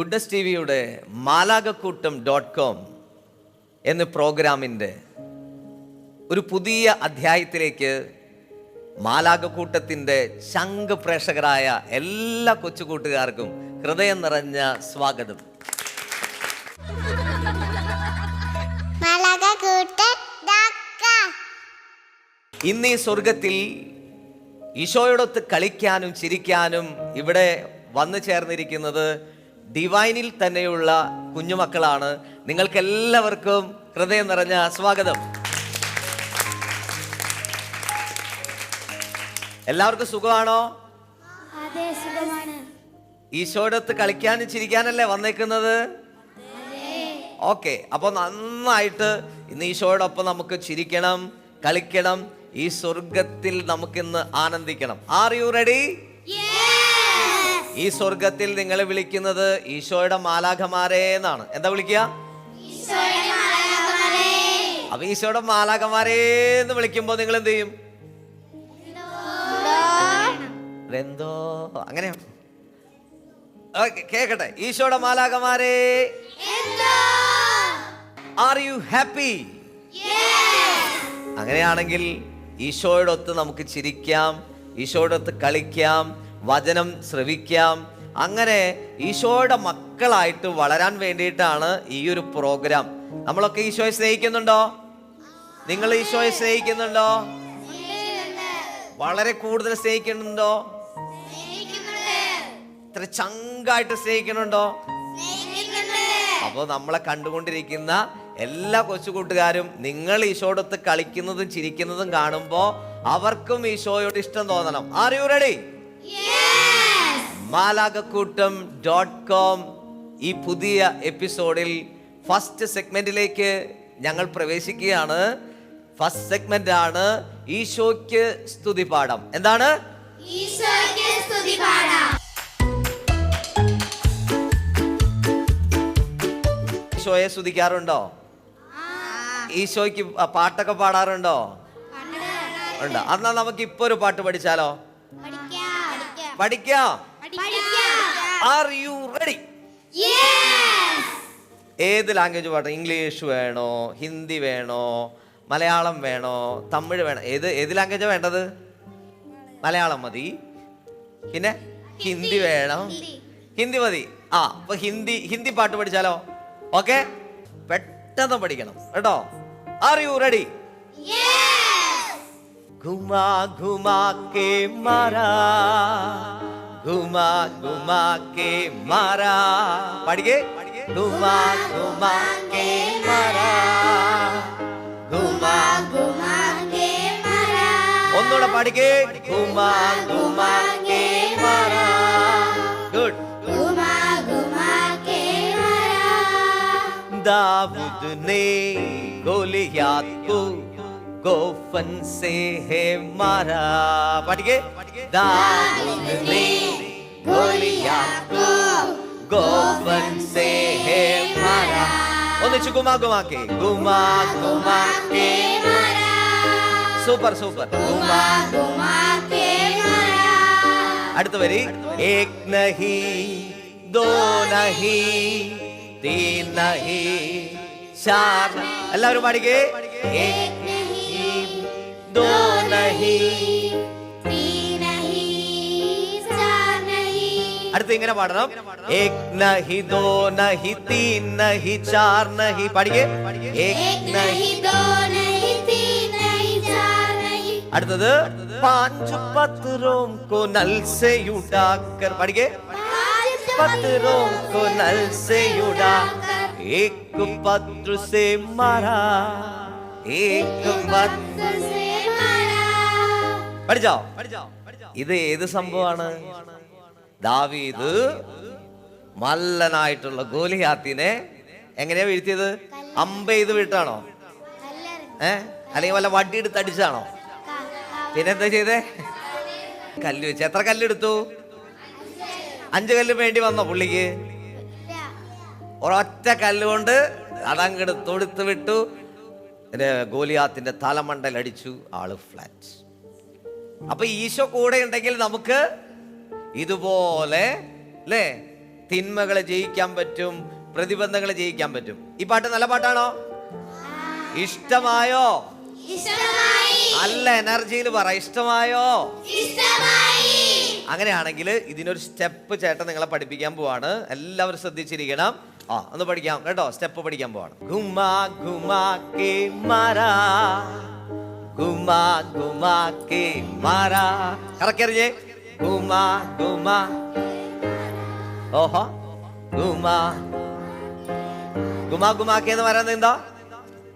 Goodness T വിയുടെ മാലാകക്കൂട്ടം.com എന്ന പ്രോഗ്രാമിൻ്റെ ഒരു പുതിയ അധ്യായത്തിലേക്ക് മാലാകക്കൂട്ടത്തിൻ്റെ ശംഖ് പ്രേക്ഷകരായ എല്ലാ കൊച്ചുകൂട്ടുകാർക്കും ഹൃദയം നിറഞ്ഞ സ്വാഗതം. ഇന്ന് ഈ സ്വർഗത്തിൽ ഈശോയോടൊത്ത് കളിക്കാനും ചിരിക്കാനും ഇവിടെ വന്നു ചേർന്നിരിക്കുന്നത് ഡിവൈനിൽ തന്നെയുള്ള കുഞ്ഞുമക്കളാണ്. നിങ്ങൾക്ക് എല്ലാവർക്കും ഹൃദയം നിറഞ്ഞ സ്വാഗതം. എല്ലാവർക്കും സുഖമാണോ? അതെ, സുഖമാണ്. ഈശോയോടൊത്ത് കളിക്കാനും ചിരിക്കാനല്ലേ വന്നേക്കുന്നത്? ഓക്കെ, അപ്പൊ നന്നായിട്ട് ഇന്ന് ഈശോയോടൊപ്പം നമുക്ക് ചിരിക്കണം, കളിക്കണം, ഈ സ്വർഗത്തിൽ നമുക്കിന്ന് ആനന്ദിക്കണം. Are you ready? ഈ സ്വർഗത്തിൽ നിങ്ങളെ വിളിക്കുന്നത് ഈശോയുടെ മാലാഖമാരെ എന്നാണ്. എന്താ വിളിക്കുക? അപ്പൊ ഈശോയുടെ മാലാഖമാരെ എന്ന് വിളിക്കുമ്പോ നിങ്ങൾ എന്ത് ചെയ്യും? എന്തോ അങ്ങനെയാണ്. കേക്കട്ടെ, ഈശോയുടെ മാലാഖമാരെ, ആർ യു ഹാപ്പി? അങ്ങനെയാണെങ്കിൽ ഈശോയോടൊത്ത് നമുക്ക് ചിരിക്കാം, ഈശോയോടൊത്ത് കളിക്കാം, വചനം ശ്രവിക്കാം. അങ്ങനെ ഈശോയുടെ മക്കളായിട്ട് വളരാൻ വേണ്ടിയിട്ടാണ് ഈ ഒരു പ്രോഗ്രാം. നമ്മളൊക്കെ ഈശോയെ സ്നേഹിക്കുന്നുണ്ടോ? നിങ്ങൾ ഈശോയെ സ്നേഹിക്കുന്നുണ്ടോ? വളരെ കൂടുതൽ സ്നേഹിക്കുന്നുണ്ടോ? ഇത്ര ചങ്കായിട്ട് സ്നേഹിക്കുന്നുണ്ടോ? അപ്പോൾ നമ്മളെ കണ്ടുകൊണ്ടിരിക്കുന്ന എല്ലാ കൊച്ചുകൂട്ടുകാരും നിങ്ങൾ ഈശോയോടൊത്ത് കളിക്കുന്നതും ചിരിക്കുന്നതും കാണുമ്പോൾ അവർക്കും ഈശോയോട് ഇഷ്ടം തോന്നണം. Are you ready? മാലാകക്കൂട്ടം.com ഈ പുതിയ എപ്പിസോഡിൽ ഫസ്റ്റ് സെഗ്മെന്റിലേക്ക് ഞങ്ങൾ പ്രവേശിക്കുകയാണ്. ഫസ്റ്റ് സെഗ്മെന്റ് ആണ് ഈശോയ്ക്ക് സ്തുതിപാഠം. എന്താണ്? ഈശോയെ സ്തുതിക്കാറുണ്ടോ? ഈശോയ്ക്ക് പാട്ടൊക്കെ പാടാറുണ്ടോ? ഉണ്ട്. എന്നാ നമുക്ക് ഇപ്പൊ ഒരു പാട്ട് പഠിച്ചാലോ? പഠിക്കാം. Are you ready? ഏത് ലാംഗ്വേജ് പാട്ട്? ഇംഗ്ലീഷ് വേണോ, ഹിന്ദി വേണോ, മലയാളം വേണോ, തമിഴ് വേണോ? ഏത് ലാംഗ്വേജാ വേണ്ടത്? മലയാളം മതി. പിന്നെ ഹിന്ദി വേണം. ഹിന്ദി മതി. അപ്പൊ ഹിന്ദി പാട്ട് പഠിച്ചാലോ? ഓക്കെ, പെട്ടെന്ന് പഠിക്കണം കേട്ടോ. Are you ready? घुमा घुमा के मारा, घुमा घुमा के मारा. പഠിക്കേ. घुमा घुमा के मारा, घुमा घुमा के मारा. ഒന്നുകൂടെ പഠിക്കേ. घुमा घुमा के मारा. गुड. घुमा घुमा के मारा. दाऊद ने गोलियात को गोफन से है मारा. പഠിക്കേ. दाऊद ने गोलियात को गोफन से है मारा. ഒന്നിച്ച് घुमा घुमा के, घुमा घुमा के मारा. Super super. घुमा घुमा के मारा. അടുത്ത വരി. एक नहीं दो नहीं तीन नहीं चार. എല്ലാവരും പഠിക്കേ. एक दो नहीं तीन नहीं चार नहीं. അടുത്ത് ഇങ്ങനെ പാടണം. एक नहीं दो नहीं तीन नहीं चार नहीं. പഠിക്കേ. एक नहीं दो नहीं तीन नहीं चार नहीं. അടുത്തത്. पांच पत्थरों को नल से उड़ाकर. പഠിക്കേ. पत्थरों को नल से उड़ाकर एक पत्र से मारा, एक पत्र से പഠിച്ചോ? ഇത് ഏത് സംഭവമാണ്? ദാവീദ് മല്ലനായിട്ടുള്ള ഗോലിയാത്തിനെ എങ്ങനെയാ വീഴ്ത്തിയത്? അമ്പെയ്ത് വീഴ്ത്താണോ? അല്ലെങ്കിൽ വല്ല വടി എടുത്ത് അടിച്ചാണോ? പിന്നെന്താ ചെയ്തേ? കല്ല് വെച്ച്. എത്ര കല്ലെടുത്തു? 5 കല്ല് വേണ്ടി വന്നോ പുള്ളിക്ക്? ഒരൊറ്റ കല്ലുകൊണ്ട് അതങ്ങട് തൊടുത്ത് വിട്ടു. ഗോലിയാത്തിന്റെ തലമണ്ടൽ അടിച്ചു. ആള് ഫ്ലാറ്റ്. അപ്പൊ ഈശോ കൂടെ ഉണ്ടെങ്കിൽ നമുക്ക് ഇതുപോലെ അല്ലേ തിന്മകളെ ജയിക്കാൻ പറ്റും, പ്രതിബന്ധങ്ങളെ ജയിക്കാൻ പറ്റും. ഈ പാട്ട് നല്ല പാട്ടാണോ? ഇഷ്ടമായോ? നല്ല എനർജിയിൽ പറ, ഇഷ്ടമായോ? അങ്ങനെയാണെങ്കിൽ ഇതിനൊരു സ്റ്റെപ്പ് ചേട്ടൻ നിങ്ങളെ പഠിപ്പിക്കാൻ പോവാണ്. എല്ലാവരും ശ്രദ്ധിച്ചിരിക്കണം. ഒന്ന് പഠിക്കാം കേട്ടോ. സ്റ്റെപ്പ് പഠിക്കാൻ പോവാണ്. ഗുമാ ഗുമാ കെ മാരാ, ഗുമാ ഗുമാ കെ മാരാ. കറക്കി അറിഞ്ഞേ. ഗുമാ ഗുമാ, ഓഹോ, ഗുമാ ഗുമാ ഗുമാ കെ എന്ന് പറയുന്നത് എന്താ?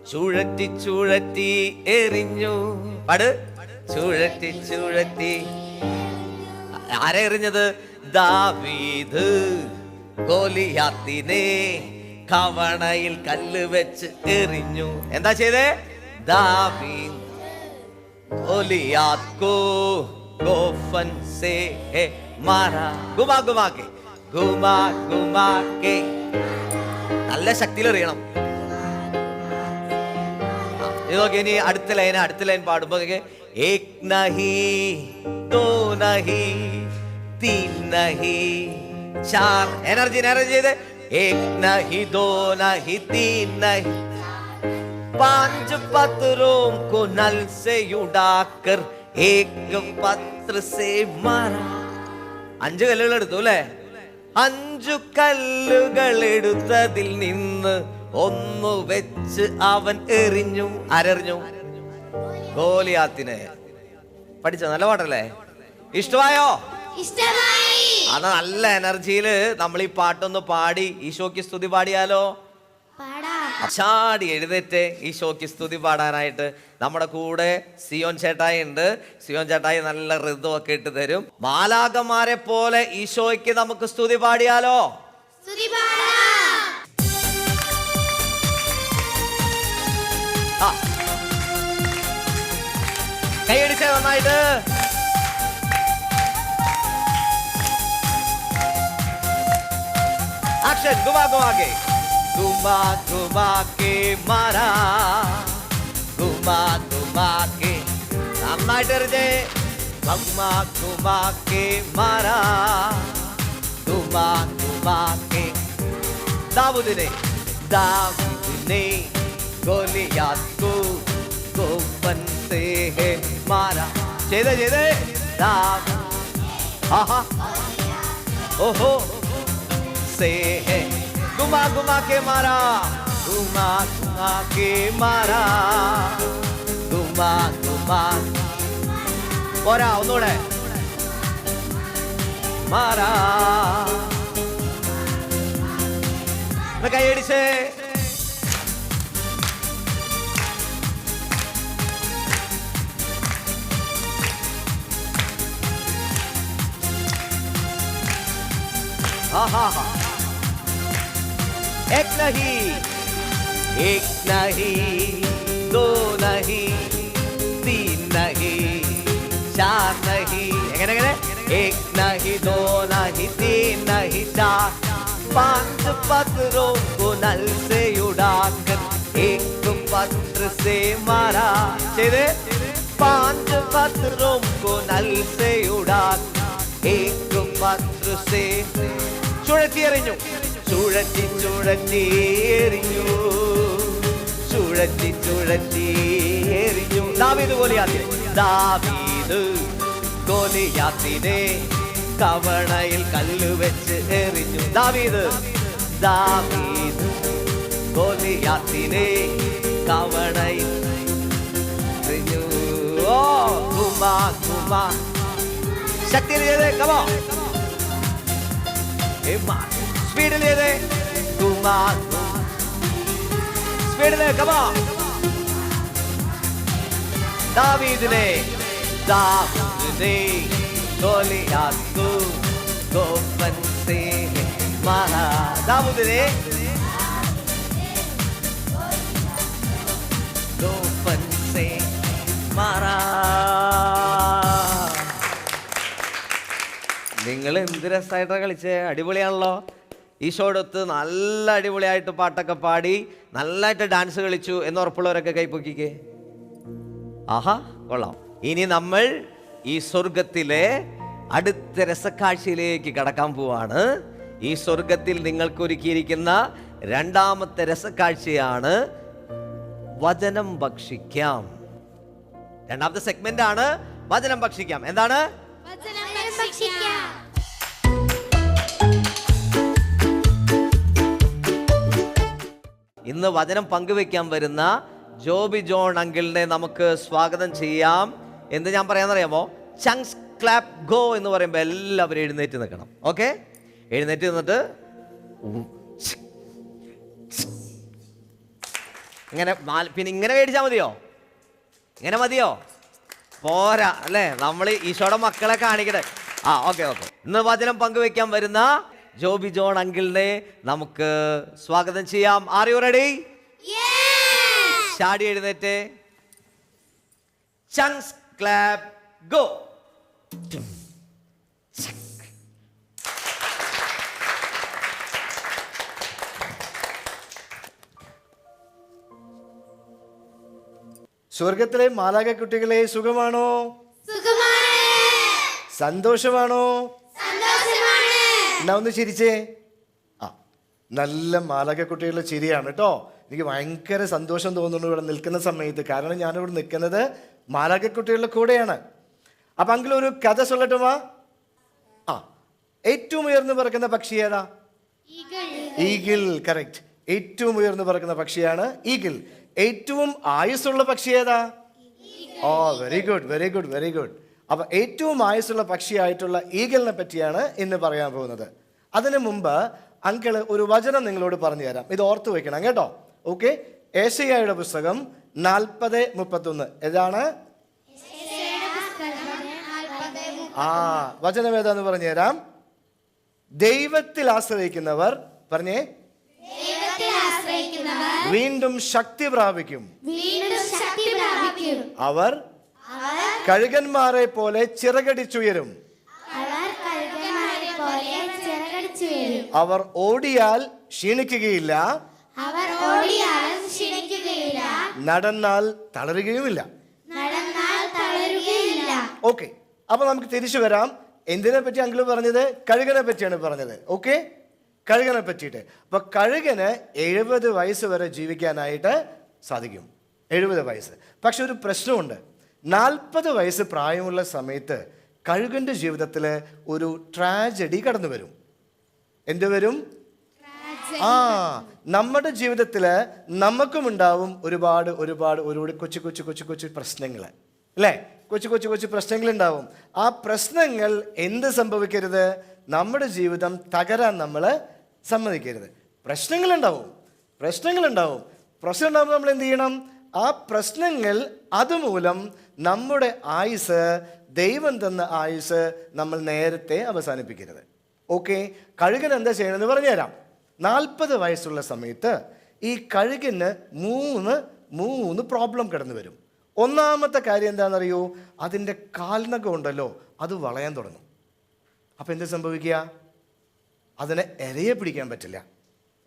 ചുഴറ്റി ചുഴറ്റി എറിഞ്ഞു. പാട്. ചുഴറ്റി ചുഴറ്റി. ആരെ എറിഞ്ഞത്? ദാവീദ് ഗോലിയാത്തിനെ കവണയിൽ കല്ല് വെച്ച് എറിഞ്ഞു. എന്താ ചെയ്തേ? ദാവീദ് ഗോലിയാത്ത് കോ ഗോഫൻ സേ മാരാ. ഗുമാ ഗുമാ കെ, ഗുമാ ഗുമാ കെ. നല്ല ശക്തിയിൽ എറിയണം. ഇതൊക്കെ ഇനി അടുത്ത ലൈൻ പാടുമ്പോ ഏക് നഹി ദോ നഹി തീൻ നഹി ചാർ. എനർജി ചെയ്ത്. ഏക് നഹി ദോ നഹി തീൻ നഹി പാഞ്ച് പത്രോം കോ നൽ സേ ഉഡാക്കർ ഏക് പത്ര സേ മാരാ. 5 കല്ലുകൾ എടുത്തു അല്ലേ? 5 കല്ലുകൾ എടുത്തതിൽ നിന്ന് 1 വെച്ച് അവൻ എറിഞ്ഞു. ആരെറിഞ്ഞു? ഗോലിയാത്തിനെ. പഠിച്ച നല്ല പാട്ടല്ലേ? ഇഷ്ടമായോ? അത് നല്ല എനർജിയില് നമ്മൾ ഈ പാട്ടൊന്ന് പാടി ഈശോയ്ക്ക് സ്തുതി പാടിയാലോ? ചാടി എഴുന്നേറ്റ് ഈശോയ്ക്ക് സ്തുതി പാടാനായിട്ട് നമ്മുടെ കൂടെ സിയോൻ ചേട്ടായി ഉണ്ട്. സിയോൻ ചേട്ടായി നല്ല ഋതുവൊക്കെ ഇട്ട് തരും. മാലാഖമാരെ പോലെ ഈശോയ്ക്ക് നമുക്ക് സ്തുതി പാടിയാലോ? കൈയടിച്ചേ നന്നായിട്ട്. ആക്ഷൻ. ഗുമാ ഗുമാ കെ, ഗുമാ ഗുമാ കെ മാരാ, ഗുമാ ഗുമാ കെ. നന്നായിട്ട് എറിഞ്ഞേ. ഗുമാ ഗുമാ കെ മാരാ, ഗുമാ ഗുമാ കെ. ദാവൂദിനെ ഗോലിയാത്ത് കോ ഗോഫൻ സേ മാരാ. ചെയ്തേ. ആഹാ, ഓഹോ, സേ ഗുമാ ഗുമാ കെ മാരാ, ഗുമാ ഗുമാ കെ മാരാ, ഗുമാ ഗുമാ. പോരാ, ഒന്നുകൂടെ. മാരാ. കൈയടിച്ചേ. एक नहीं दो नहीं तीन नहीं चार नहीं. എങ്ങനെ? एक नहीं दो नहीं तीन नहीं चार 5 पत्रों को नल से उड़ाकर एक पत्र से मारा. ചെയ്തേ. 5 पत्रों को नल से उड़ाकर एक पत्र से. ചുഴറ്റി എറിഞ്ഞു. ചുഴറ്റി ചുഴറ്റി എറിഞ്ഞു. ചുഴറ്റി ചുഴറ്റി എറിഞ്ഞു. ദാവീദ് ഗോലിയാത്തിനെ. ദാവീദ് ഗോലിയാത്തിനെ കവണയിൽ കല്ല് വെച്ച് എറിഞ്ഞു. ദാവീദ് ഗോലിയാത്തിനെ കവണയിൽ എറിഞ്ഞു. ഓ ഗുമാ ഗുമാ. ശക്തി ചെയ്തേ. കമോ. സ്പീഡിൽ ചെയ്തേ. ഗുമാ സ്പീഡില്. കമോ. ദാവീദിനെ ഗോലിയാത്ത് ഗോഫൻ സേ മാരാ. ദാവീദിനെ ഗോഫൻ സേ മാരാ. നിങ്ങൾ എന്ത് രസമായിട്ടാണ് കളിച്ചേ. അടിപൊളിയാണല്ലോ. ഈശോടൊത്ത് നല്ല അടിപൊളിയായിട്ട് പാട്ടൊക്കെ പാടി നല്ലതായിട്ട് ഡാൻസ് കളിച്ചു എന്ന് ഉറപ്പുള്ളവരൊക്കെ കൈപ്പൊക്കിക്കേ. ആഹാ, കൊള്ളാം. ഇനി നമ്മൾ ഈ സ്വർഗത്തിലെ അടുത്ത രസക്കാഴ്ചയിലേക്ക് കടക്കാൻ പോവാണ്. ഈ സ്വർഗത്തിൽ നിങ്ങൾക്ക് ഒരുക്കിയിരിക്കുന്ന രണ്ടാമത്തെ രസക്കാഴ്ചയാണ് വചനം ഭക്ഷിക്കാം. രണ്ടാമത്തെ സെഗ്മെന്റ് ആണ് വചനം ഭക്ഷിക്കാം. എന്താണ്? ഇന്ന് വചനം പങ്കുവെക്കാൻ വരുന്ന ജോബി ജോൺ അങ്കിളിനെ നമുക്ക് സ്വാഗതം ചെയ്യാം. എന്ത് ഞാൻ പറയാന്നറിയാമോ? ചങ്ക്സ് ക്ലാപ്പ് ഗോ എന്ന് പറയുമ്പോൾ എല്ലാവരും എഴുന്നേറ്റ് നിൽക്കണം. ഓക്കെ, എഴുന്നേറ്റ് നിന്നിട്ട് ഇങ്ങനെ പിന്നെ ഇങ്ങനെ മേടിച്ചാൽ മതിയോ? ഇങ്ങനെ മതിയോ? പോരാ അല്ലേ? നമ്മൾ ഈശോയുടെ മക്കളെ കാണിക്കട്ടെ. ഓക്കെ. ഇന്ന് വചനം പങ്കുവെക്കാൻ വരുന്ന ജോബി ജോൺ അങ്കിളിനെ നമുക്ക് സ്വാഗതം ചെയ്യാം. Are you ready? ചാടി എഴുന്നേറ്റ് ചങ്ക്സ് ക്ലാപ്പ് ഗോ. സ്വർഗത്തിലെ മാലാഖ കുട്ടികളെ സുഖമാണോ? സന്തോഷമാണോ? എന്നാ ഒന്ന് ചിരിച്ചേ. നല്ല മാലാഖ കുട്ടികളുടെ ചിരിയാണ് കേട്ടോ. എനിക്ക് ഭയങ്കര സന്തോഷം തോന്നുന്നു ഇവിടെ നിൽക്കുന്ന സമയത്ത്. കാരണം ഞാനിവിടെ നിൽക്കുന്നത് മാലാഖ കുട്ടികളുടെ കൂടെയാണ്. അപ്പൊ അങ്കിൾ ഒരു കഥ ചൊല്ലട്ടുമാ? ഏറ്റവും ഉയർന്നു പറക്കുന്ന പക്ഷി ഏതാ? ഈഗിൾ. കറക്റ്റ്. ഏറ്റവും ഉയർന്നു പറക്കുന്ന പക്ഷിയാണ് ഈഗിൾ. ഏറ്റവും ആയുസ്സുള്ള പക്ഷി ഏതാ? Very good. അപ്പൊ ഏറ്റവും ആയുസ്സുള്ള പക്ഷിയായിട്ടുള്ള ഈഗിളിനെ പറ്റിയാണ് ഇന്ന് പറയാൻ പോകുന്നത്. അതിനു മുമ്പ് അങ്കിള് ഒരു വചനം നിങ്ങളോട് പറഞ്ഞു തരാം. ഇത് ഓർത്തു വെക്കണം കേട്ടോ. ഓക്കെ, ഏശയ്യായുടെ പുസ്തകം 40:31. ഏതാണ് വചനം? ഏതാന്ന് പറഞ്ഞു തരാം. ദൈവത്തിൽ ആശ്രയിക്കുന്നവർ പറഞ്ഞേ വീണ്ടും ശക്തി പ്രാപിക്കും. അവർ കഴുകന്മാരെ പോലെ ചിറകടിച്ചുയരും. അവർ ഓടിയാൽ ക്ഷീണിക്കുകയില്ല, നടന്നാൽ തളരുകയുമില്ല. ഓക്കെ, അപ്പൊ നമുക്ക് തിരിച്ചു വരാം. എന്തിനെ പറ്റി അങ്കിള് പറഞ്ഞത്? കഴുകനെ പറ്റിയാണ് പറഞ്ഞത്. ഓക്കെ, കഴുകനെ പറ്റിയിട്ട്. അപ്പൊ കഴുകന് 70 വയസ്സ് വരെ ജീവിക്കാനായിട്ട് സാധിക്കും. 70 വയസ്സ്. പക്ഷെ ഒരു പ്രശ്നമുണ്ട്. 40 വയസ്സ് പ്രായമുള്ള സമയത്ത് കഴുകന്റെ ജീവിതത്തിൽ ഒരു ട്രാജഡി കടന്നു വരും. എന്ത് വരും? നമ്മുടെ ജീവിതത്തിൽ നമുക്കും ഉണ്ടാവും ഒരുപാട് കൊച്ചു പ്രശ്നങ്ങൾ അല്ലേ? കൊച്ചു പ്രശ്നങ്ങൾ ഉണ്ടാവും. ആ പ്രശ്നങ്ങൾ എന്ത് സംഭവിക്കരുത്? നമ്മുടെ ജീവിതം തകരാൻ നമ്മൾ സമ്മതിക്കരുത്. പ്രശ്നങ്ങളുണ്ടാവും. നമ്മൾ എന്ത് ചെയ്യണം? ആ പ്രശ്നങ്ങൾ അതുമൂലം നമ്മുടെ ആയുസ്, ദൈവം തന്ന ആയുസ് നമ്മൾ നേരത്തെ അവസാനിപ്പിക്കരുത്. ഓക്കെ, കഴുകൻ എന്താ ചെയ്യണമെന്ന് പറഞ്ഞുതരാം. 40 വയസ്സുള്ള സമയത്ത് ഈ കഴുകന് മൂന്ന് പ്രോബ്ലം കടന്നു വരും. ഒന്നാമത്തെ കാര്യം എന്താണെന്നറിയോ? അതിൻ്റെ കാൽനഖം ഉണ്ടല്ലോ, അത് വളയാൻ തുടങ്ങും. അപ്പം എന്ത് സംഭവിക്കുക? അതിനെ ഇരയെ പിടിക്കാൻ പറ്റില്ല.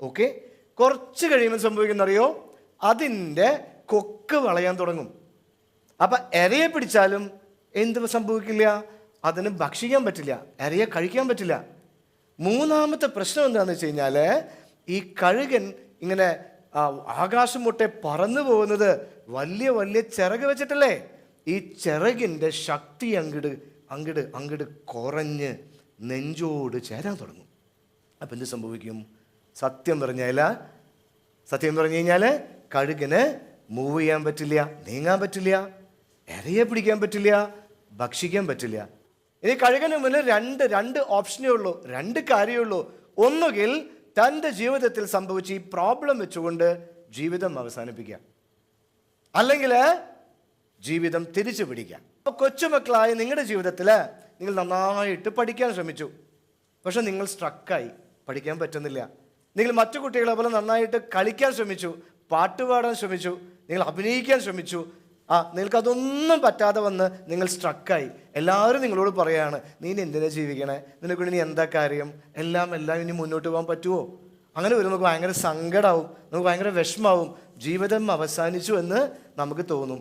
ഓക്കെ, കുറച്ച് കഴിയുമ്പോൾ സംഭവിക്കുന്നറിയോ? അതിൻ്റെ കൊക്ക് വളയാൻ തുടങ്ങും. അപ്പം ഇരയെ പിടിച്ചാലും എന്ത് സംഭവിക്കില്ല? അതിന് ഭക്ഷിക്കാൻ പറ്റില്ല, ഇരയെ കഴിക്കാൻ പറ്റില്ല. മൂന്നാമത്തെ പ്രശ്നം എന്താണെന്ന് വെച്ച് കഴിഞ്ഞാൽ ഈ കഴുകൻ ഇങ്ങനെ ആകാശം മുട്ടെ പറന്നു പോകുന്നത് വലിയ ചിറക് വെച്ചിട്ടല്ലേ? ഈ ചിറകിൻ്റെ ശക്തി അങ്ങട് കുറഞ്ഞ് നെഞ്ചോട് ചേരാൻ തുടങ്ങും. അപ്പം എന്ത് സംഭവിക്കും? സത്യം പറഞ്ഞു കഴിഞ്ഞാൽ കഴുകന് മൂവ് ചെയ്യാൻ പറ്റില്ല, നീങ്ങാൻ പറ്റില്ല, ഇരയെ പിടിക്കാൻ പറ്റില്ല, ഭക്ഷിക്കാൻ പറ്റില്ല. ഇനി കഴുകന് മുന്നിൽ രണ്ട് ഓപ്ഷനേ ഉള്ളൂ, 2 കാര്യമേ ഉള്ളൂ. ഒന്നുകിൽ തൻ്റെ ജീവിതത്തിൽ സംഭവിച്ച ഈ പ്രോബ്ലം വെച്ചുകൊണ്ട് ജീവിതം അവസാനിപ്പിക്കുക, അല്ലെങ്കിൽ ജീവിതം തിരിച്ചു പിടിക്കുക. അപ്പോൾ കൊച്ചുമക്കളായ നിങ്ങളുടെ ജീവിതത്തിൽ നിങ്ങൾ നന്നായിട്ട് പഠിക്കാൻ ശ്രമിച്ചു, പക്ഷെ നിങ്ങൾ സ്ട്രക്കായി, പഠിക്കാൻ പറ്റുന്നില്ല. നിങ്ങൾ മറ്റു കുട്ടികളെ പോലെ നന്നായിട്ട് കളിക്കാൻ ശ്രമിച്ചു, പാട്ട് പാടാൻ ശ്രമിച്ചു, നിങ്ങൾ അഭിനയിക്കാൻ ശ്രമിച്ചു. നിങ്ങൾക്കതൊന്നും പറ്റാതെ വന്ന് നിങ്ങൾ സ്ട്രക്കായി. എല്ലാവരും നിങ്ങളോട് പറയാണ്, നീ എന്തിനാ ജീവിക്കണേ, നിനക്കൊണ്ട് ഇനി എന്താ കാര്യം, എല്ലാം ഇനി മുന്നോട്ട് പോകാൻ പറ്റുമോ? അങ്ങനെ വരും നമുക്ക് ഭയങ്കര സങ്കടമാവും, നമുക്ക് ഭയങ്കര വിഷമാവും, ജീവിതം അവസാനിച്ചു എന്ന് നമുക്ക് തോന്നും.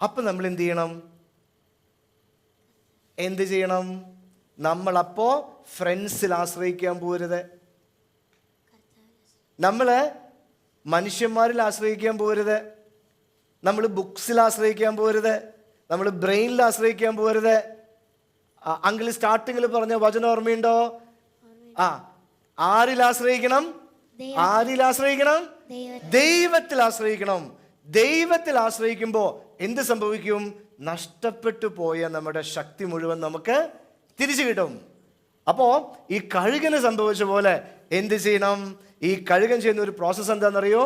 അപ്പം നമ്മൾ എന്ത് ചെയ്യണം? നമ്മളപ്പോ ഫ്രണ്ട്സിൽ ആശ്രയിക്കാൻ പോരുത്. നമ്മൾ മനുഷ്യന്മാരിൽ ആശ്രയിക്കാൻ പോരുത്. നമ്മൾ ബുക്സിൽ ആശ്രയിക്കാൻ പോരുത്. നമ്മൾ ബ്രെയിനിൽ ആശ്രയിക്കാൻ പോരുത്. അങ്കിൾ സ്റ്റാർട്ടിങ്ങിൽ പറഞ്ഞ വചനം ഓർമ്മയുണ്ടോ? ആരിൽ ആശ്രയിക്കണം? ആരിൽ ആശ്രയിക്കണം? ദൈവത്തിൽ ആശ്രയിക്കണം. ദൈവത്തിൽ ആശ്രയിക്കുമ്പോൾ എന്ത് സംഭവിക്കും? നഷ്ടപ്പെട്ടു പോയ നമ്മുടെ ശക്തി മുഴുവൻ നമുക്ക് തിരിച്ചു കിട്ടും. അപ്പോൾ ഈ കഴുകന് സംഭവിച്ച പോലെ എന്ത് ചെയ്യണം? ഈ കഴുകൻ ചെയ്യുന്ന ഒരു പ്രോസസ്സ് എന്താണെന്നറിയോ?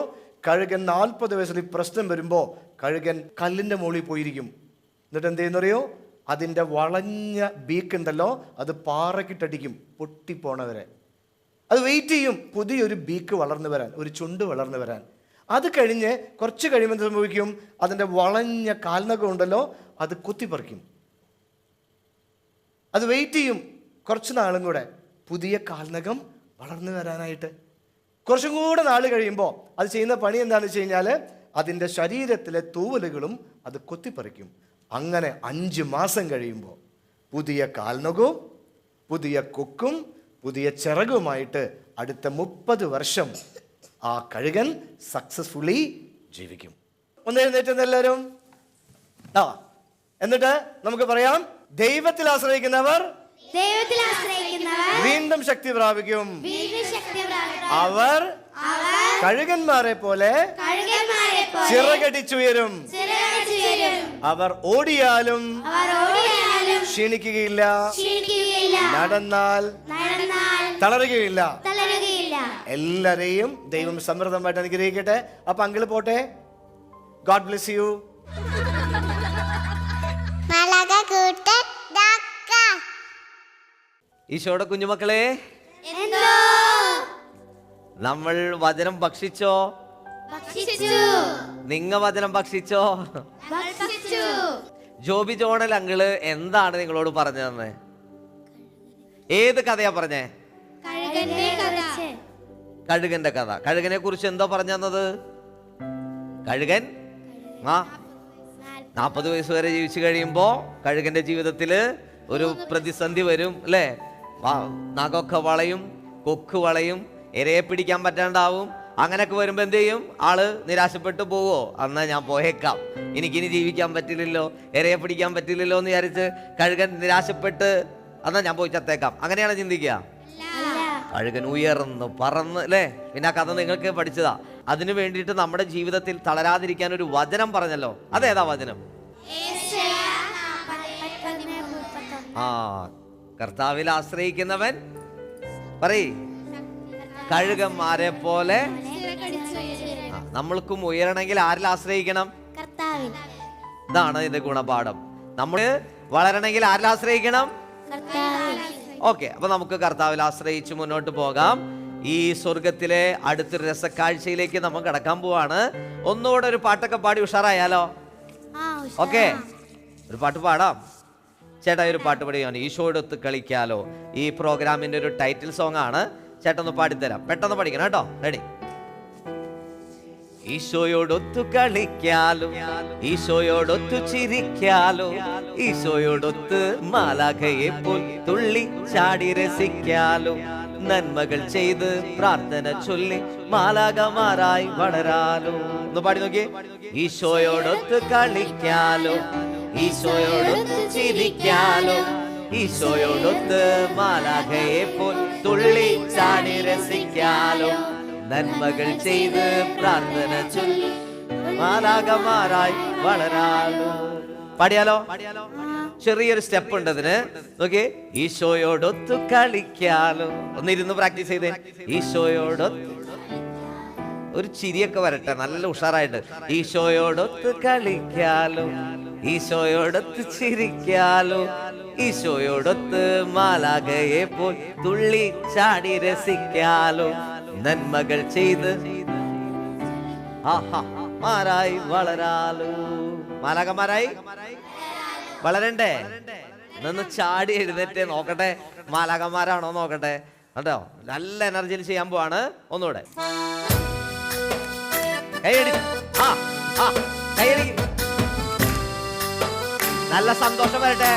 കഴുകൻ 40 വയസ്സിൽ ഈ പ്രശ്നം വരുമ്പോൾ കഴുകൻ കല്ലിൻ്റെ മുകളിൽ പോയിരിക്കും. എന്നിട്ട് എന്ത് ചെയ്യുന്നറിയോ? അതിൻ്റെ വളഞ്ഞ ബീക്ക് ഉണ്ടല്ലോ, അത് പാറക്കിട്ടടിക്കും പൊട്ടിപ്പോണവരെ. അത് വെയിറ്റ് ചെയ്യും പുതിയൊരു ബീക്ക് വളർന്നു വരാൻ, ഒരു ചുണ്ട് വളർന്നു വരാൻ. അത് കഴിഞ്ഞ് കുറച്ച് കഴിയുമ്പോൾ എന്ത് സംഭവിക്കും? അതിൻ്റെ വളഞ്ഞ കാൽനഖം ഉണ്ടല്ലോ, അത് കുത്തിപ്പറിക്കും. അത് വെയിറ്റ് ചെയ്യും കുറച്ച് നാളും കൂടെ പുതിയ കാൽനഖം വളർന്നു വരാനായിട്ട്. കുറച്ചും കൂടെ നാൾ കഴിയുമ്പോൾ അത് ചെയ്യുന്ന പണി എന്താണെന്ന് വെച്ച് കഴിഞ്ഞാൽ അതിൻ്റെ ശരീരത്തിലെ തൂവലുകളും അത് കൊത്തിപ്പറിക്കും. അങ്ങനെ 5 മാസം കഴിയുമ്പോൾ പുതിയ കാൽനഖവും പുതിയ കൊക്കും പുതിയ ചിറകുമായിട്ട് അടുത്ത 30 വർഷം ആ കഴുകൻ സക്സസ്ഫുള്ളി ജീവിക്കും. ഒന്ന് എഴുന്നേറ്റ് എല്ലാവരും. എന്നിട്ട് നമുക്ക് പറയാം, ദൈവത്തിൽ ആശ്രയിക്കുന്നവർ വീണ്ടും ശക്തി പ്രാപിക്കും. അവർ കഴുകന്മാരെ പോലെ ചിറകടിച്ചുയരും. അവർ ഓടിയാലും ക്ഷീണിക്കുകയില്ല, നടന്നാൽ തളരുകയില്ല. എല്ലാരെയും ദൈവം സമൃദ്ധമായിട്ട് അനുഗ്രഹിക്കട്ടെ. അപ്പൊ അങ്കിള് പോട്ടെ. God bless you. ഈശോയുടെ കുഞ്ഞുമക്കളെ, നമ്മൾ വചനം ഭക്ഷിച്ചോ? നിങ്ങ വചനം ഭക്ഷിച്ചോ? ജോബി ജോണൽ അങ്കിള് എന്താണ് നിങ്ങളോട് പറഞ്ഞതെന്ന്? ഏത് കഥയാ പറഞ്ഞേ? കഴുകന്റെ കഥ. കഴുകനെ കുറിച്ച് എന്തോ പറഞ്ഞു തന്നത്? കഴുകൻ 40 വയസ്സ് വരെ ജീവിച്ചു കഴിയുമ്പോ കഴുകന്റെ ജീവിതത്തില് ഒരു പ്രതിസന്ധി വരും അല്ലേ? നഖമൊക്കെ വളയും, കൊക്ക് വളയും, ഇരയെ പിടിക്കാൻ പറ്റാണ്ടാവും. അങ്ങനെയൊക്കെ വരുമ്പോ എന്ത് ചെയ്യും? ആള് നിരാശപ്പെട്ടു പോവോ? അന്നാ ഞാൻ പോയേക്കാം, എനിക്കിനി ജീവിക്കാൻ പറ്റില്ലല്ലോ, ഇരയെ പിടിക്കാൻ പറ്റില്ലല്ലോ എന്ന് വിചാരിച്ച് കഴുകൻ നിരാശപ്പെട്ട് എന്നാ ഞാൻ പോയി ചത്തേക്കാം, അങ്ങനെയാണ് ചിന്തിക്കുക? കഴുകൻ ഉയർന്ന് പറന്ന് അല്ലേ? പിന്നെ ആ കഥ നിങ്ങൾക്ക് പഠിച്ചതാ. അതിനു വേണ്ടിയിട്ട് നമ്മുടെ ജീവിതത്തിൽ തളരാതിരിക്കാൻ ഒരു വചനം പറഞ്ഞല്ലോ. അതേതാ വചനം? കർത്താവിൽ ആശ്രയിക്കുന്നവൻ പറയ് കഴുകന്മാരെ പോലെ. നമ്മൾക്കും ഉയരണമെങ്കിൽ ആരിൽ ആശ്രയിക്കണം? ഇതാണ് ഇതിന്റെ ഗുണപാഠം. നമ്മൾ വളരണമെങ്കിൽ ആരിൽ ആശ്രയിക്കണം? ഓക്കെ, അപ്പൊ നമുക്ക് കർത്താവിൽ ആശ്രയിച്ച് മുന്നോട്ട് പോകാം. ഈ സ്വർഗത്തിലെ അടുത്തൊരു രസക്കാഴ്ചയിലേക്ക് നമ്മൾ കടക്കാൻ പോവാണ്. ഒന്നുകൂടെ ഒരു പാട്ടൊക്കെ പാടി ഉഷാറായാലോ? ഓക്കെ, ഒരു പാട്ട് പാടാം. ചേട്ടാ ഒരു പാട്ട് പാടിയാണ്, ഈശോയോടൊത്ത് കളിക്കാലോ. ഈ പ്രോഗ്രാമിന്റെ ഒരു ടൈറ്റിൽ സോങ് ആണ്. ചേട്ടൻ ഒന്ന് പാടിത്തരാം, പെട്ടെന്ന് പഠിക്കണം കേട്ടോ. റെഡി? ഈശോയോടൊത്തു കളിക്കാലോ, ഈശോയോടൊത്തു ചിരിക്കാലോ, ഈശോയോടൊത്ത് മാലാഖയെ പോൽ തുള്ളി ചാടി രസിക്കാലോ, നന്മകൾ ചെയ്ത് പ്രാർത്ഥന ചൊല്ലി മാലാഖമാരായി വളരാലോ. ഒന്ന് പാടി നോക്കിയേ. ഈശോയോടൊത്ത് കളിക്കാലോ, ഈശോയോടൊത്ത് ചിരിക്കാലോ, ഈശോയോടൊത്ത് മാലാഖയെ പോൽ തുള്ളി ചാടി രസിക്കാലോ, നന്മകൾ ചെയ്ത് പ്രാർത്ഥന ചൊല്ലി മാലാഖമാരായി വളരാലോ. പാടിയാലോ? ചെറിയൊരു സ്റ്റെപ്പ് ഉണ്ട് അതിന്. നോക്കിയേ. ഈശോയോടൊത്തു കളിക്കാലോ. ഒന്നിരുന്ന് പ്രാക്ടീസ് ചെയ്തേ. ഈശോയോടൊത്ത്, ഒരു ചിരിയൊക്കെ വരട്ടെ നല്ല ഉഷാറായിട്ട്. ഈശോയോടൊത്ത് കളിക്കാലോ, ഈശോയോടൊത്ത് ചിരിക്കാലോ, ഈശോയോടൊത്ത് മാലാഖയെ പോൽ തുള്ളി ചാടി രസിക്കാലോ, നന്മകൾ ചെയ്ത് മാരായി വളരാലോ. മാലാഖമാരായി വളരണ്ടേ? നിന്ന് ചാടി എഴുന്നേറ്റ് നോക്കട്ടെ മാലാഖമാരാണോ നോക്കട്ടെ കേട്ടോ. നല്ല എനർജിയിൽ ചെയ്യാൻ പോവാണ്. ഒന്നുകൂടെ കൈയടി, കൈയടി. നല്ല സന്തോഷം വരട്ടെ.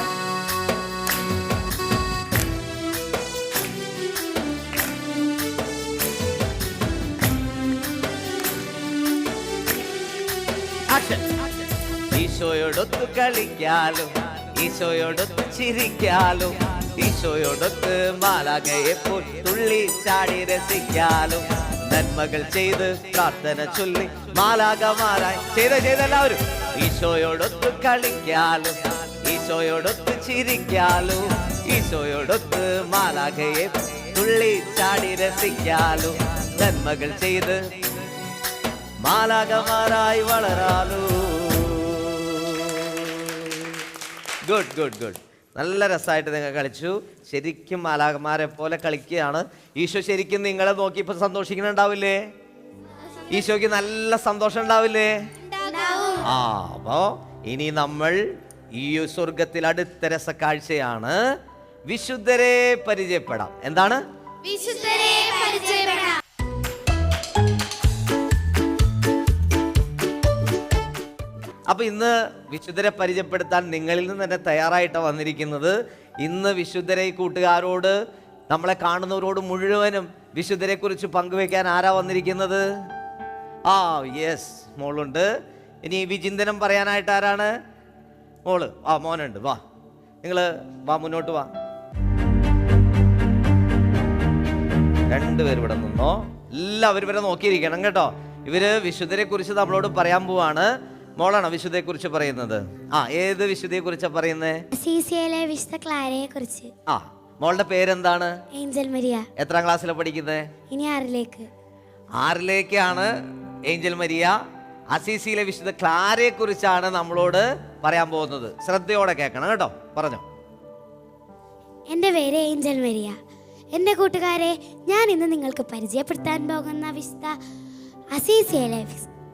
ഈശോയോടൊത്ത് കളിക്കാലോ, ഈശോയോടൊത്ത് ചിരിക്കാലോ, ഈശോയോടൊത്ത് മാലാഖയെ പോൽ തുള്ളി ചാടി രസിക്കാലോ. നന്മകൾ ചെയ്ത് പ്രാർത്ഥന ചൊല്ലി മാലാഖമാരായി ചെയ്തെല്ലാവരും ഈശോയോടൊത്ത് കളിക്കാലോ, ഈശോയോടൊത്ത് ചിരിക്കാലോ, ഈശോയോടൊത്ത് മാലാഖയെ തുള്ളി ചാടി രസിക്കാലോ. നന്മകൾ ചെയ്ത് മാലാഖമാരായി വളരാലോ. Good good good. നല്ല രസമായിട്ട് നിങ്ങൾ കളിച്ചു. ശരിക്കും മാലാഖമാരെ പോലെ കളിക്കുകയാണ്. ഈശോ ശരിക്കും നിങ്ങളെ നോക്കി ഇപ്പൊ സന്തോഷിക്കുന്നുണ്ടാവില്ലേ? ഈശോയ്ക്ക് നല്ല സന്തോഷം ഉണ്ടാവില്ലേ? ആ, അപ്പോ ഇനി നമ്മൾ ഈ സ്വർഗത്തിൽ അടുത്ത രസക്കാഴ്ചയാണ് വിശുദ്ധരെ പരിചയപ്പെടാം. എന്താണ്? വിശുദ്ധരെ പരിചയപ്പെടാം. അപ്പൊ ഇന്ന് വിശുദ്ധരെ പരിചയപ്പെടുത്താൻ നിങ്ങളിൽ നിന്ന് തന്നെ തയ്യാറായിട്ടാണ് വന്നിരിക്കുന്നത്. ഇന്ന് വിശുദ്ധരെ കൂട്ടുകാരോട്, നമ്മളെ കാണുന്നവരോട് മുഴുവനും വിശുദ്ധരെ കുറിച്ച് പങ്കുവെക്കാൻ ആരാ വന്നിരിക്കുന്നത്? ആ യെസ്, മോളുണ്ട്. ഇനി വിചിന്തനം പറയാനായിട്ട് ആരാണ്? മോള്. ആ മോനുണ്ട്. വാ, നിങ്ങൾ വാ, മുന്നോട്ട് വാ. രണ്ടുപേരും ഇവിടെ നിന്നോ. എല്ലാവരും ഇവരെ നോക്കിയിരിക്കണം കേട്ടോ. ഇവര് വിശുദ്ധരെ കുറിച്ച് നമ്മളോട് പറയാൻ പോവാണ്. മോളാണോ വിശുദ്ധയെ കുറിച്ച് പറയുന്നത്? ആ, ഏത് വിശുദ്ധയെ കുറിച്ചാ പറയുന്നേ? അസീസിയിലെ വിശുദ്ധ ക്ലാരയെ കുറിച്ച്. ആ, മോളുടെ പേരെന്താണ്? Angel Maria. എത്രാം ക്ലാസ്സിലാണ് പഠിക്കുന്നത്? ഇനി 6ലേക്ക്. 6ലേക്കാണ് ഏഞ്ചൽ മരിയ. അസീസിയിലെ വിശുദ്ധ ക്ലാരയെ കുറിച്ചാണ് നമ്മളോട് പറയാൻ പോകുന്നത്. ശ്രദ്ധയോടെ കേൾക്കണം കേട്ടോ. പറഞ്ഞോ. എൻ്റെ പേര് ഏഞ്ചൽ മരിയ. എൻ്റെ കൂട്ടുകാരെ, ഞാൻ ഇന്ന് നിങ്ങൾക്ക് പരിചയപ്പെടുത്താൻ പോകുന്ന വിശുദ്ധ അസീസിയിലെ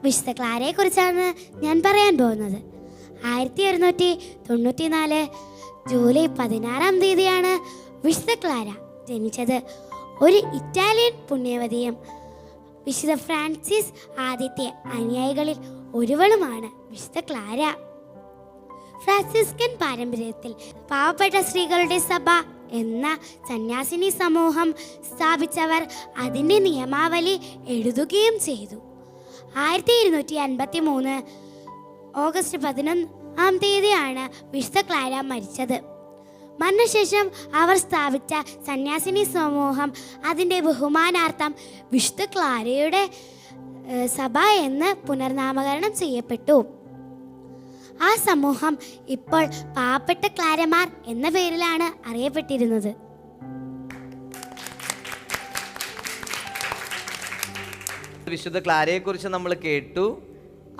വിശുദ്ധ ക്ലാരയെ കുറിച്ചാണ് ഞാൻ പറയാൻ പോകുന്നത്. 1794 ജൂലൈ 16 തീയതിയാണ് വിശുദ്ധ ക്ലാര ജനിച്ചത്. ഒരു ഇറ്റാലിയൻ പുണ്യവതിയും വിശുദ്ധ ഫ്രാൻസിസ് ആദ്യത്തെ അനുയായികളിൽ ഒരുവളുമാണ് വിശുദ്ധ ക്ലാര. ഫ്രാൻസിസ്കൻ പാരമ്പര്യത്തിൽ പാവപ്പെട്ട സ്ത്രീകളുടെ സഭ എന്ന സന്യാസിനി സമൂഹം സ്ഥാപിച്ചവർ അതിൻ്റെ നിയമാവലി എഴുതുകയും ചെയ്തു. 1253 ഓഗസ്റ്റ് 11 തീയതിയാണ് വിശുദ്ധ ക്ലാര മരിച്ചത്. മരണശേഷം അവർ സ്ഥാപിച്ച സന്യാസിനി സമൂഹം അതിൻ്റെ ബഹുമാനാർത്ഥം വിശുദ്ധ ക്ലാരയുടെ സഭ എന്ന് പുനർനാമകരണം ചെയ്യപ്പെട്ടു. ആ സമൂഹം ഇപ്പോൾ പാവപ്പെട്ട ക്ലാരമാർ എന്ന പേരിലാണ് അറിയപ്പെട്ടിരുന്നത്. വിശുദ്ധ ക്ലാരയെ കുറിച്ച് നമ്മൾ കേട്ടു.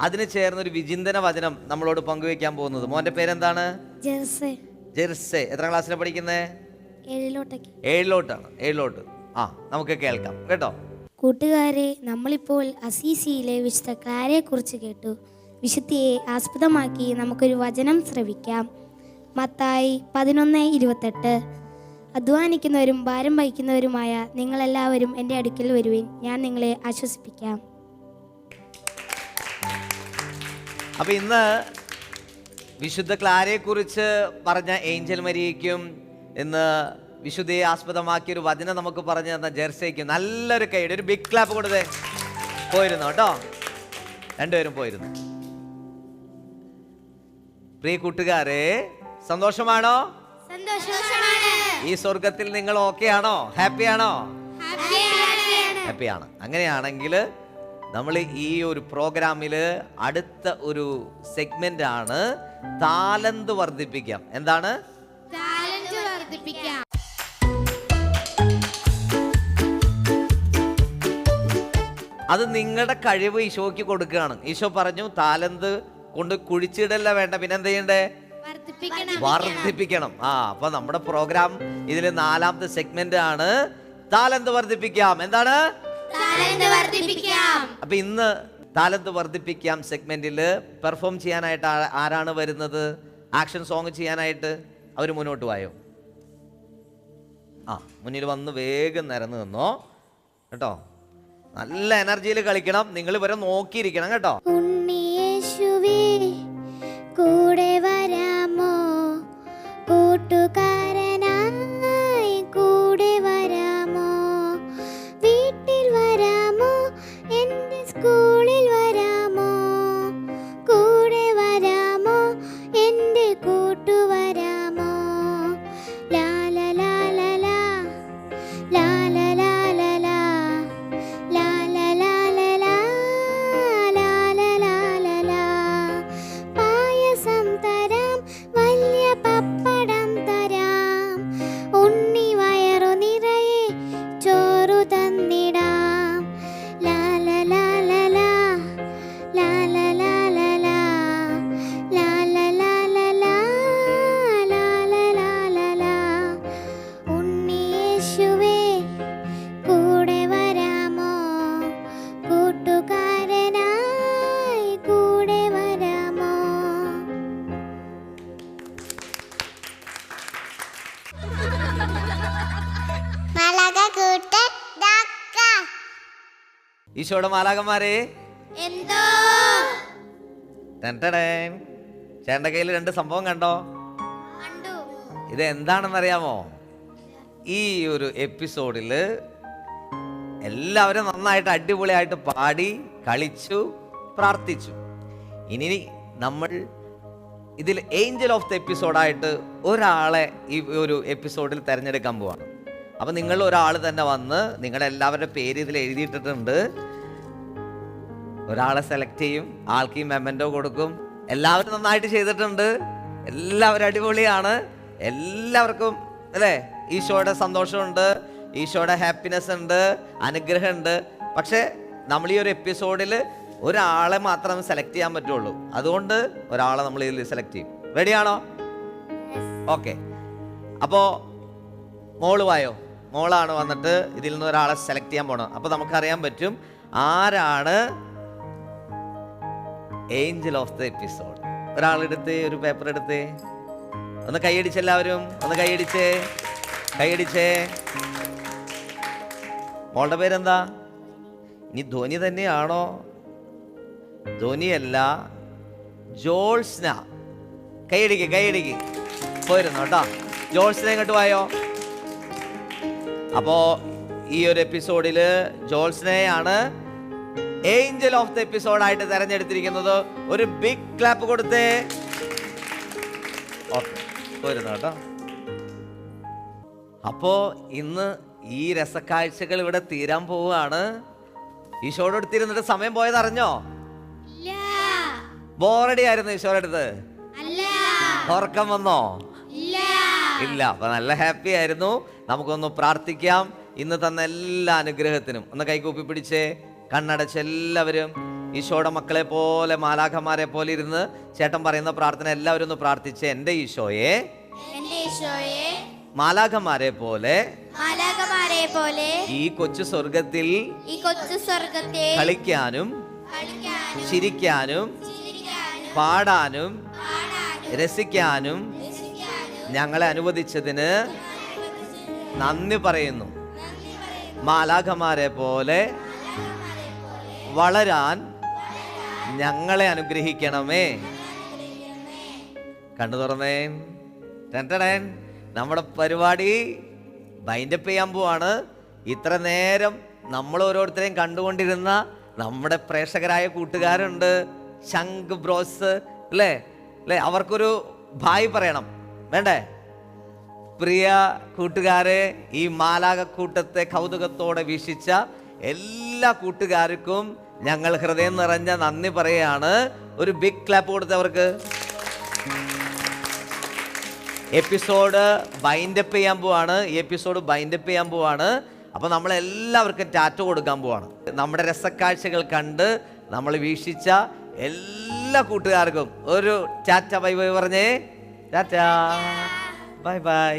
അതിന് ചേർന്നൊരു വിചിന്തന വചനം നമ്മളോട് പങ്കുവെക്കാൻ പോകുന്നത്. മോന്റെ പേരെന്താണ്? ജെർസെ. ജെർസെ. എത്രാം ക്ലാസ്സിലാണ് പഠിക്കുന്നത്? 7ലോട്ടാണ്. 7ലോട്ട്. ആ, നമുക്ക് കേൾക്കാം കേട്ടോ. കൂട്ടുകാരെ, നമ്മളിപ്പോൾ അസീസിയിലെ വിശുദ്ധ ക്ലാരയെ കുറിച്ച് കേട്ടു. വിശുദ്ധിയെ ആസ്പദമാക്കി നമുക്കൊരു വചനം ശ്രവിക്കാം. മത്തായി 11:28. അധ്വാനിക്കുന്നവരും ഭാരം വഹിക്കുന്നവരുമായ നിങ്ങളെല്ലാവരും എൻ്റെ അടുക്കൽ വരുവിൻ, ഞാൻ നിങ്ങളെ ആശ്വസിപ്പിക്കാം. അപ്പൊ ഇന്ന് വിശുദ്ധ ക്ലാരയെ കുറിച്ച് പറഞ്ഞ ഏഞ്ചൽ മരിയയ്ക്കും ഇന്ന് വിശുദ്ധയെ ആസ്പദമാക്കിയ ഒരു വചനം നമുക്ക് പറഞ്ഞു തന്ന ജെർസയ്ക്കും നല്ലൊരു കൈയുടെ ഒരു ബിഗ് ക്ലാപ്പ് കൊടുത്തേ. പോയിരുന്നു കേട്ടോ, രണ്ടുപേരും പോയിരുന്നു. പ്രിയ കൂട്ടുകാരെ, സന്തോഷമാണോ? ഈ സ്വർഗത്തിൽ നിങ്ങൾ ഓക്കെ ആണോ? ഹാപ്പിയാണോ? ഹാപ്പിയാണ്. അങ്ങനെയാണെങ്കിൽ നമ്മൾ ഈ ഒരു പ്രോഗ്രാമില് അടുത്ത ഒരു സെഗ്മെന്റ് ആണ് താലന്ത് വർദ്ധിപ്പിക്കാം. എന്താണ്? അത് നിങ്ങളുടെ കഴിവ് ഈശോയ്ക്ക് കൊടുക്കുകയാണ്. ഈശോ പറഞ്ഞു താലന്ത് കൊണ്ട് കുഴിച്ചിടല്ല വേണ്ട, പിന്നെ എന്ത് ചെയ്യണ്ടേ? വർദ്ധിപ്പിക്കണം. ആ, അപ്പൊ നമ്മുടെ പ്രോഗ്രാം ഇതില് 4ാമത്തെ സെഗ്മെന്റ് ആണ് താലന്ത് വർദ്ധിപ്പിക്കാം. എന്താണ്? അപ്പൊ ഇന്ന് താലന്ത് വർദ്ധിപ്പിക്കാം സെഗ്മെന്റിൽ പെർഫോം ചെയ്യാനായിട്ട് ആരാണ് വരുന്നത്? ആക്ഷൻ സോങ് ചെയ്യാനായിട്ട് അവർ മുന്നോട്ട് വായോ. ആ, മുന്നിൽ വന്ന് വേഗം നിരന്ന് നിന്നോ കേട്ടോ. നല്ല എനർജിയിൽ കളിക്കണം. നിങ്ങൾ ഇവരെ നോക്കിയിരിക്കണം കേട്ടോ. ഉണ്ണിയേശുവേ കൂടെ വരാമോ, കൂട്ടുകാരനായി കൂടെ വരാമോ, വീട്ടിൽ വരാമോ, എൻ്റെ സ്കൂളിൽ വരാമോ, കൂടെ വരാമോ, ഈശോയുടെ മാലാഖമാരെ എന്തോ ചേട്ടൻ്റെ കയ്യിൽ 2 സംഭവം കണ്ടോ? ഇത് എന്താണെന്നറിയാമോ? ഈ ഒരു എപ്പിസോഡിൽ എല്ലാവരും നന്നായിട്ട് അടിപൊളിയായിട്ട് പാടി കളിച്ചു പ്രാർത്ഥിച്ചു. ഇനി നമ്മൾ ഇതിൽ ഏഞ്ചൽ ഓഫ് ദ എപ്പിസോഡായിട്ട് ഒരാളെ ഈ ഒരു എപ്പിസോഡിൽ തിരഞ്ഞെടുക്കാൻ പോവാണ്. അപ്പം നിങ്ങൾ ഒരാൾ തന്നെ വന്ന് നിങ്ങളുടെ എല്ലാവരുടെ പേര് ഇതിൽ എഴുതിയിട്ടിട്ടുണ്ട്. ഒരാളെ സെലക്ട് ചെയ്യും, ആൾക്ക് ഈ മെമ്മൻറ്റോ കൊടുക്കും. എല്ലാവരും നന്നായിട്ട് ചെയ്തിട്ടുണ്ട്, എല്ലാവരും അടിപൊളിയാണ്. എല്ലാവർക്കും അല്ലേ ഈശോയുടെ സന്തോഷമുണ്ട്, ഈശോയുടെ ഹാപ്പിനെസ് ഉണ്ട്, അനുഗ്രഹമുണ്ട്. പക്ഷേ നമ്മൾ ഈ ഒരു എപ്പിസോഡിൽ ഒരാളെ മാത്രം സെലക്ട് ചെയ്യാൻ പറ്റുള്ളൂ. അതുകൊണ്ട് ഒരാളെ നമ്മൾ ഇതിൽ സെലക്ട് ചെയ്യും. റെഡിയാണോ? ഓക്കെ. അപ്പോൾ മോള് വായോ. മോളാണ് വന്നിട്ട് ഇതിൽ നിന്ന് ഒരാളെ സെലക്ട് ചെയ്യാൻ പോകണം. അപ്പോൾ നമുക്കറിയാൻ പറ്റും ആരാണ് ഏഞ്ചൽ ഓഫ് ദ എപ്പിസോഡ്. ഒരാളെടുത്ത് ഒരു പേപ്പർ എടുത്ത് ഒന്ന് കൈയടിച്ച്, എല്ലാവരും ഒന്ന് കൈയടിച്ചേ. മോളുടെ പേരെന്താ? ഇനി ധ്വനി തന്നെയാണോ? ധ്വനിയല്ല, ജോൾസ്ന. കൈയടിക്ക് പോയിരുന്നു കേട്ടോ. ജോൾസ്ന ഇങ്ങോട്ട് വായോ. അപ്പോ ഈ ഒരു എപ്പിസോഡില് ജോൾസ്നയാണ് ഏഞ്ചൽ ഓഫ് ദ എപ്പിസോഡായിട്ട് തെരഞ്ഞെടുത്തിരിക്കുന്നത്. ഒരു ബിഗ് ക്ലാപ്പ് കൊടുത്തേ. പോയിരുന്നു കേട്ടോ. അപ്പോ ഇന്ന് ഈ രസക്കാഴ്ചകൾ ഇവിടെ തീരാൻ പോവുകയാണ്. ഈശോയുടെ അടുത്തിരുന്നിട്ട് സമയം പോയത് അറിഞ്ഞോ? ബോറടി ആയിരുന്നു ഈശോയുടെ അടുത്ത്? ഉറക്കം വന്നോ? ഇല്ല. അപ്പൊ നല്ല ഹാപ്പി ആയിരുന്നു. നമുക്കൊന്ന് പ്രാർത്ഥിക്കാം. ഇന്ന് തന്ന എല്ലാ അനുഗ്രഹത്തിനും ഒന്ന് കൈകൂപ്പി പിടിച്ചേ. കണ്ണടച്ച് എല്ലാവരും ഈശോയുടെ മക്കളെ പോലെ മാലാഖമാരെ പോലെ ഇരുന്ന് ചേട്ടൻ പറയുന്ന പ്രാർത്ഥന എല്ലാവരും ഒന്ന് പ്രാർത്ഥിച്ചേ. എൻ്റെ ഈശോയെ മാലാഖമാരെ പോലെ ഈ കൊച്ചു സ്വർഗത്തിൽ കളിക്കാനും ചിരിക്കാനും പാടാനും രസിക്കാനും ഞങ്ങളെ അനുവദിച്ചതിന് നന്ദി പറയുന്നു. മാലാഖമാരെ പോലെ വളരാൻ ഞങ്ങളെ അനുഗ്രഹിക്കണമേ. കണ്ടു തുറന്നേ. നമ്മുടെ പരിപാടി വൈൻഡപ്പ് ചെയ്യാൻ പോവാണ്. ഇത്ര നേരം നമ്മൾ ഓരോരുത്തരെയും കണ്ടുകൊണ്ടിരുന്ന നമ്മുടെ പ്രേക്ഷകരായ കൂട്ടുകാരുണ്ട്, ശംഖ് ബ്രോസ് അല്ലേ, അവർക്കൊരു ഭായ് പറയണം വേണ്ടേ? പ്രിയ കൂട്ടുകാരെ, ഈ മാലാഖക്കൂട്ടത്തെ കൗതുകത്തോടെ വീക്ഷിച്ച എല്ലാ കൂട്ടുകാർക്കും ഞങ്ങൾ ഹൃദയം നിറഞ്ഞ നന്ദി പറയുകയാണ്. ഒരു ബിഗ് ക്ലാപ്പ് കൊടുത്തവർക്ക്. എപ്പിസോഡ് വൈൻഡപ്പ് ചെയ്യാൻ പോവാണ്. അപ്പോൾ നമ്മളെല്ലാവർക്കും ടാറ്റ കൊടുക്കാൻ പോവാണ്. നമ്മുടെ രസക്കാഴ്ചകൾ കണ്ട് നമ്മൾ വീക്ഷിച്ച എല്ലാ കൂട്ടുകാർക്കും ഒരു ടാറ്റ ബൈ ബൈ പറഞ്ഞേ. Tata bye bye.